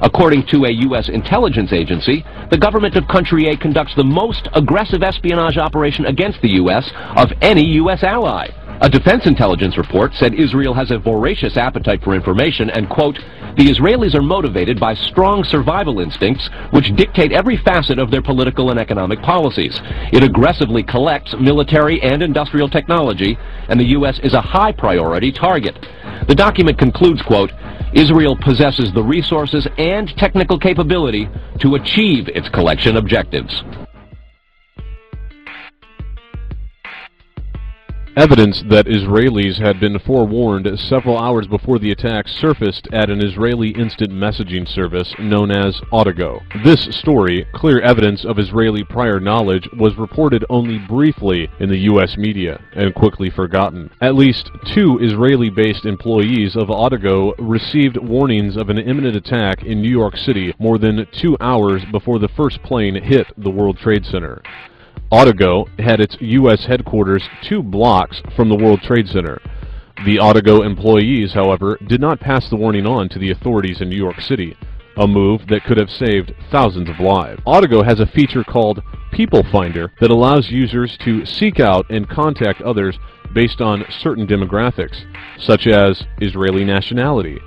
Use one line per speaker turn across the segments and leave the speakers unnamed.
According to a U.S. intelligence agency, the government of country A conducts the most aggressive espionage operation against the U.S. of any U.S. ally. A defense intelligence report said Israel has a voracious appetite for information and, quote, the Israelis are motivated by strong survival instincts which dictate every facet of their political and economic policies. It aggressively collects military and industrial technology, and the U.S. is a high priority target. The document concludes, quote, Israel possesses the resources and technical capability to achieve its collection objectives.
Evidence that Israelis had been forewarned several hours before the attack surfaced at an Israeli instant messaging service known as Autogo. This story, clear evidence of Israeli prior knowledge, was reported only briefly in the U.S. media and quickly forgotten. At least 2 Israeli-based employees of Autogo received warnings of an imminent attack in New York City more than 2 hours before the first plane hit the World Trade Center. Autogo had its U.S. headquarters 2 blocks from the World Trade Center. The Autogo employees, however, did not pass the warning on to the authorities in New York City, a move that could have saved thousands of lives. Autogo has a feature called People Finder that allows users to seek out and contact others based on certain demographics, such as Israeli nationality.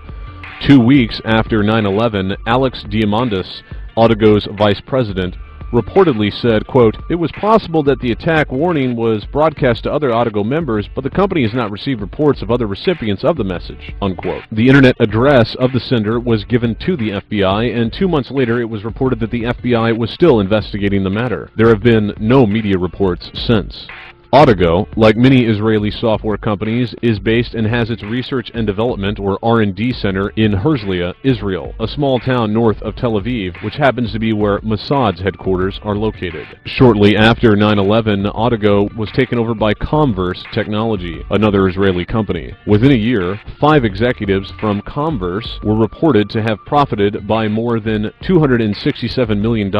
2 weeks after 9/11, Alex Diamandis, Autogo's vice president, reportedly said, quote, it was possible that the attack warning was broadcast to other Autogo members, but the company has not received reports of other recipients of the message, unquote. The internet address of the sender was given to the FBI, and 2 months later it was reported that the FBI was still investigating the matter. There have been no media reports since. Autogo, like many Israeli software companies, is based and has its research and development, or R&D center, in Herzliya, Israel, a small town north of Tel Aviv, which happens to be where Mossad's headquarters are located. Shortly after 9/11, Autogo was taken over by Comverse Technology, another Israeli company. Within a year, 5 executives from Comverse were reported to have profited by more than $267 million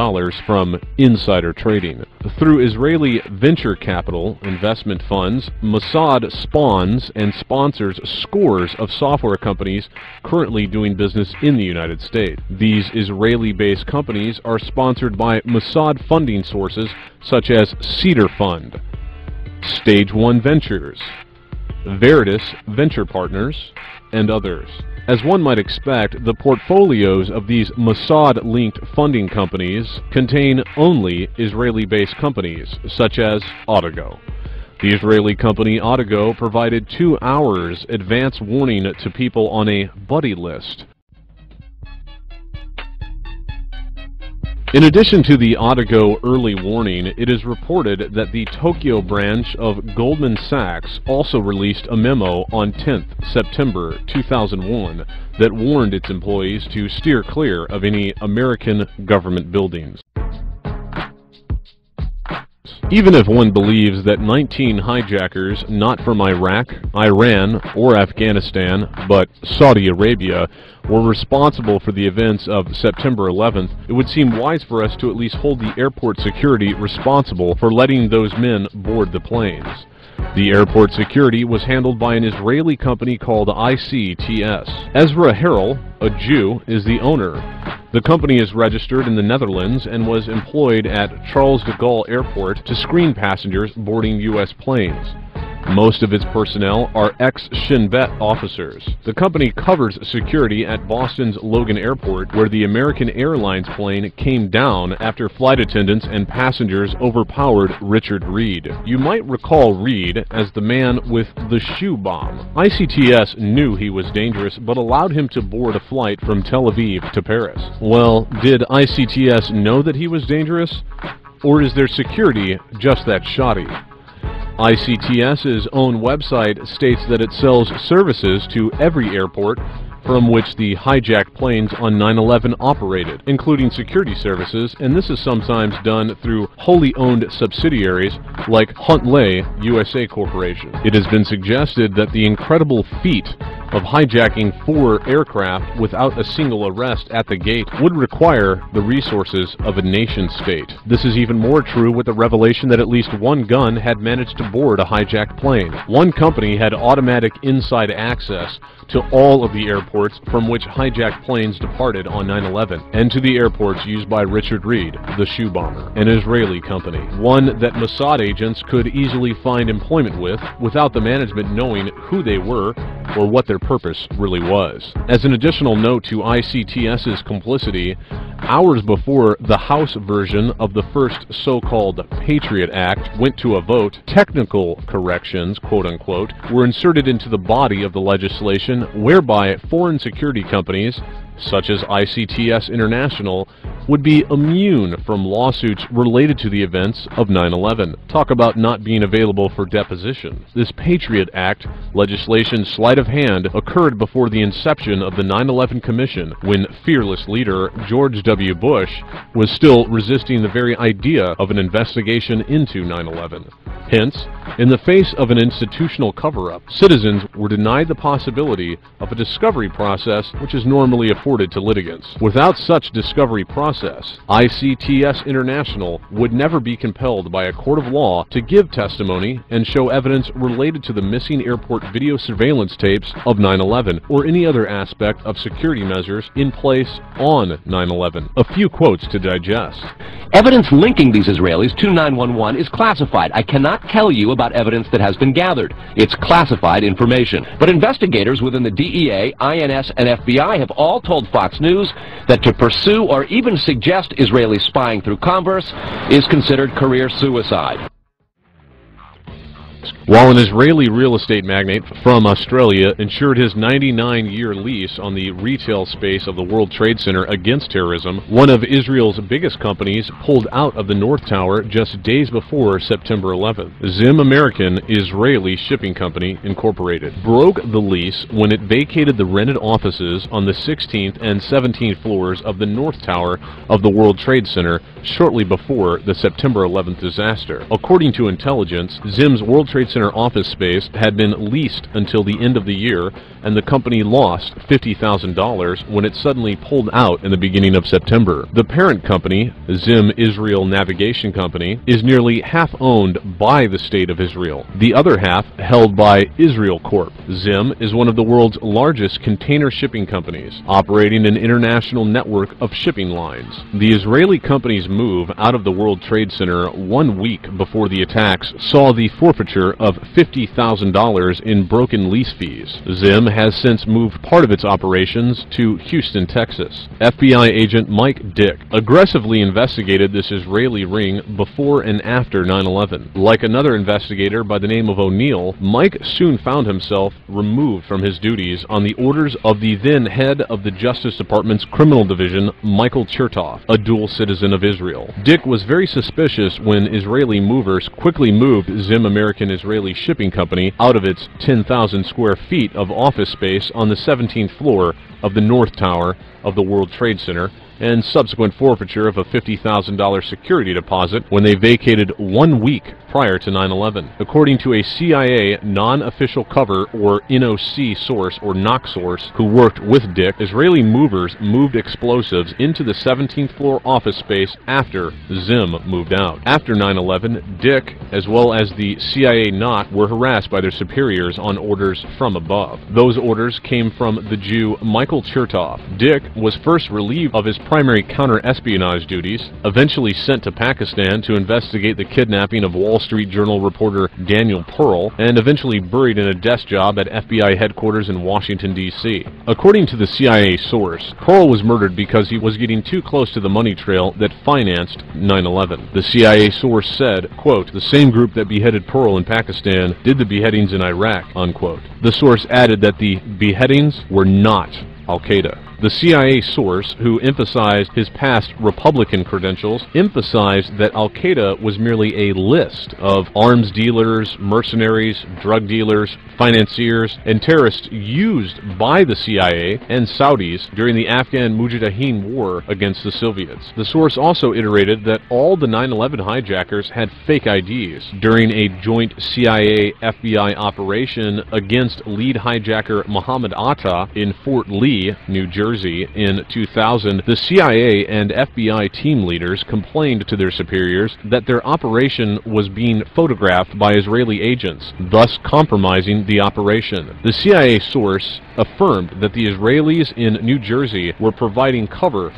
from insider trading. Through Israeli venture capital investment funds, Mossad spawns and sponsors scores of software companies currently doing business in the United States. These Israeli-based companies are sponsored by Mossad funding sources such as Cedar Fund, Stage 1 Ventures, Veritas Venture Partners, and others. As one might expect, the portfolios of these Mossad-linked funding companies contain only Israeli-based companies, such as Autogo. The Israeli company Autogo provided 2 hours advance warning to people on a buddy list. In addition to the Autogo early warning, it is reported that the Tokyo branch of Goldman Sachs also released a memo on 10th September 2001 that warned its employees to steer clear of any American government buildings. Even if one believes that 19 hijackers, not from Iraq, Iran, or Afghanistan, but Saudi Arabia, were responsible for the events of September 11th, it would seem wise for us to at least hold the airport security responsible for letting those men board the planes. The airport security was handled by an Israeli company called ICTS. Ezra Harrell, a Jew, is the owner. The company is registered in the Netherlands and was employed at Charles de Gaulle Airport to screen passengers boarding U.S. planes. Most of its personnel are ex-ShinBet officers. The company covers security at Boston's Logan Airport, where the American Airlines plane came down after flight attendants and passengers overpowered Richard Reed. You might recall Reed as the man with the shoe bomb. ICTS knew he was dangerous, but allowed him to board a flight from Tel Aviv to Paris. Well, did ICTS know that he was dangerous? Or is their security just that shoddy? ICTS's own website states that it sells services to every airport from which the hijacked planes on 9/11 operated, including security services, and this is sometimes done through wholly owned subsidiaries like Huntley USA Corporation. It has been suggested that the incredible feat of hijacking 4 aircraft without a single arrest at the gate would require the resources of a nation-state. This is even more true with the revelation that at least one gun had managed to board a hijacked plane. One company had automatic inside access to all of the airports from which hijacked planes departed on 9/11, and to the airports used by Richard Reed, the shoe bomber, an Israeli company, one that Mossad agents could easily find employment with without the management knowing who they were or what their purpose really was. As an additional note to ICTS's complicity, hours before the House version of the first so-called Patriot Act went to a vote, technical corrections, quote-unquote, were inserted into the body of the legislation whereby foreign security companies, such as ICTS International, would be immune from lawsuits related to the events of 9/11. Talk about not being available for deposition. This Patriot Act legislation sleight of hand occurred before the inception of the 9/11 Commission, when fearless leader George W. Bush was still resisting the very idea of an investigation into 9/11. Hence, in the face of an institutional cover-up, citizens were denied the possibility of a discovery process which is normally afforded to litigants. Without such discovery process, ICTS International would never be compelled by a court of law to give testimony and show evidence related to the missing airport video surveillance tapes of 9/11 or any other aspect of security measures in place on 9/11. A few quotes to digest.
Evidence linking these Israelis to 9/11 is classified. I cannot tell you about evidence that has been gathered. It's classified information. But investigators within the DEA, INS, and FBI have all told Fox News that to pursue or even suggest Israeli spying through Converse is considered career suicide.
While an Israeli real estate magnate from Australia insured his 99-year lease on the retail space of the World Trade Center against terrorism, one of Israel's biggest companies pulled out of the North Tower just days before September 11th. Zim American Israeli Shipping Company, Incorporated, broke the lease when it vacated the rented offices on the 16th and 17th floors of the North Tower of the World Trade Center shortly before the September 11th disaster. According to intelligence, Zim's World Trade Center office space had been leased until the end of the year, and the company lost $50,000 when it suddenly pulled out in the beginning of September. The parent company, Zim Israel Navigation Company, is nearly half owned by the State of Israel, the other half held by Israel Corp. Zim is one of the world's largest container shipping companies, operating an international network of shipping lines. The Israeli company's move out of the World Trade Center 1 week before the attacks saw the forfeiture of $50,000 in broken lease fees. Zim has since moved part of its operations to Houston, Texas. FBI agent Mike Dick aggressively investigated this Israeli ring before and after 9/11. Like another investigator by the name of O'Neill, Mike soon found himself removed from his duties on the orders of the then head of the Justice Department's Criminal Division, Michael Chertoff, a dual citizen of Israel. Dick was very suspicious when Israeli movers quickly moved Zim American Israeli Shipping Company out of its 10,000 square feet of office space on the 17th floor of the North Tower of the World Trade Center, and subsequent forfeiture of a $50,000 security deposit when they vacated 1 week prior to 9/11. According to a CIA non-official cover or NOC source or NOC source who worked with Dick, Israeli movers moved explosives into the 17th floor office space after Zim moved out. After 9/11, Dick, as well as the CIA NOC, were harassed by their superiors on orders from above. Those orders came from the Jew Michael Chertoff. Dick was first relieved of his primary counter-espionage duties, eventually sent to Pakistan to investigate the kidnapping of Wall Street Journal reporter Daniel Pearl, and eventually buried in a desk job at FBI headquarters in Washington, D.C. According to the CIA source, Pearl was murdered because he was getting too close to the money trail that financed 9/11. The CIA source said, quote, "The same group that beheaded Pearl in Pakistan did the beheadings in Iraq," unquote. The source added that the beheadings were not Al-Qaeda. The CIA source, who emphasized his past Republican credentials, emphasized that Al-Qaeda was merely a list of arms dealers, mercenaries, drug dealers, financiers, and terrorists used by the CIA and Saudis during the Afghan Mujahideen war against the Soviets. The source also iterated that all the 9/11 hijackers had fake IDs. During a joint CIA-FBI operation against lead hijacker Mohammed Atta in Fort Lee, New Jersey in 2000, the CIA and FBI team leaders complained to their superiors that their operation was being photographed by Israeli agents, thus compromising the operation. The CIA source affirmed that the Israelis in New Jersey were providing cover for